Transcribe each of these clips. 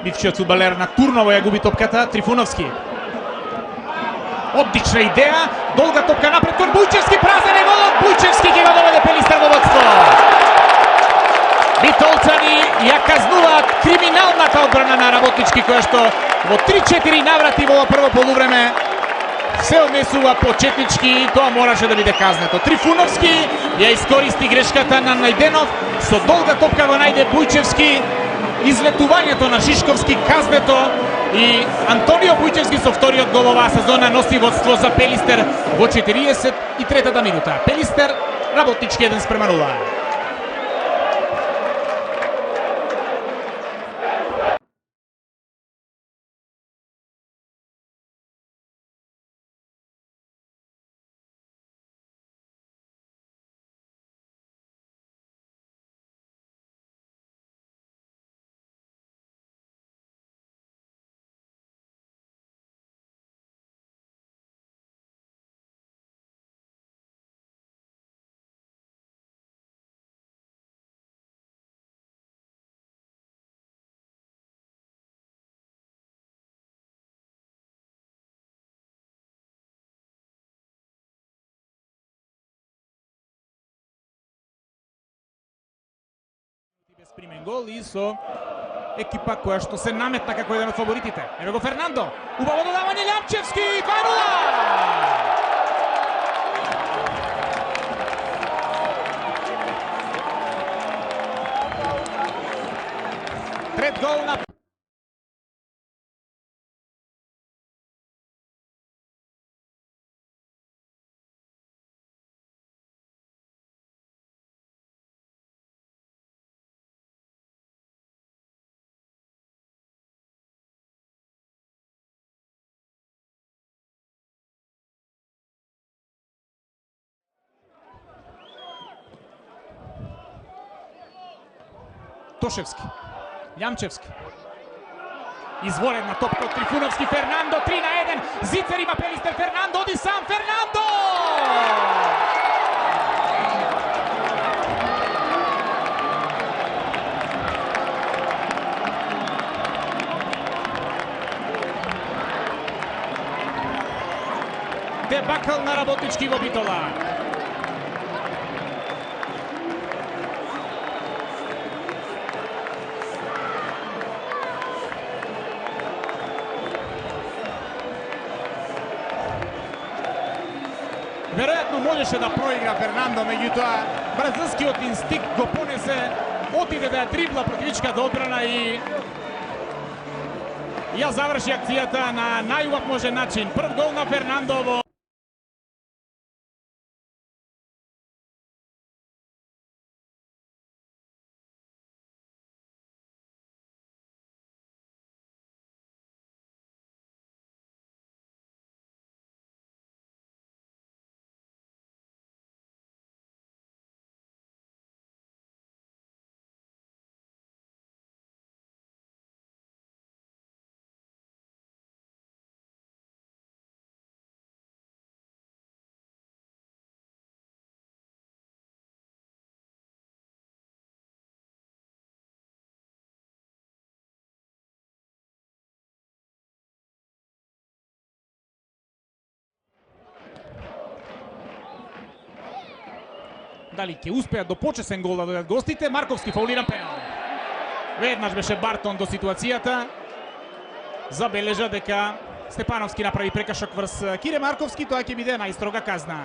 Бившиот фудбалер на Турново ја губи топката, Трифуновски. Одлична идеја, долга топка напред кон Бујчевски, празен е голот, Бујчевски ќе го доведе Пелистер во водство. Битолчани ја казнуваат криминалната одбрана на Работнички, која што во 3-4 наврати во прво полувреме се однесува почетнички и тоа мораше да биде казнето. Трифуновски ја искористи грешката на Најденов, со долга топка го најде Бујчевски, излетувањето на Шишковски, казнето и Антонио Бујчевски со вториот гол оваа сезона носи водство за Пелистер во 43-та минута. Пелистер, Работнички 1:0. Безпримен гол и со екипа која што се наметна како еден од фаворитите. Ево го Фернандо, убаво додавање, Лјамчевски, 2:0! Трет гол на Тошевски, Лјамчевски. Изворена топка од Трифуновски, Фернандо, 3:1. Зицер има Пелистер, Фернандо оди сам, Фернандо! Дебакл на Работнички во Битола. Веројатно можеше да проигра Фернандо, меѓутоа бразилскиот инстинкт го понесе, отиде да ја дрибла противичката одбрана и ја заврши акцијата на најубав можен начин. Прв гол на Фернандо во дали ќе успеат до почесен гол да дојдат гостите. Марковски фаулиран пенал. Веднаш беше Бартон до ситуацијата. Забележа дека Степановски направи прекашок врз Кире Марковски, тоа ќе биде најстрога казна.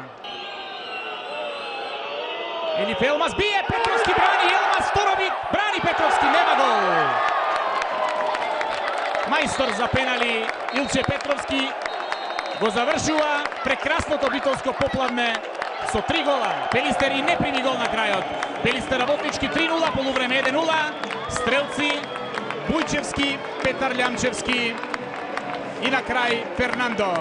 Елиф Елмас бие, Петровски брани, Елмас второби, брани Петровски, нема гол. Мајстор за пенали Илче Петровски го завршува прекрасното битолско поплавне со 3 гола. Пелистер и не прими гол на крајот. Пелистер Работнички 3:0, полувреме 1:0. Стрелци Бујчевски, Петар Лјамчевски и на крај Фернандо.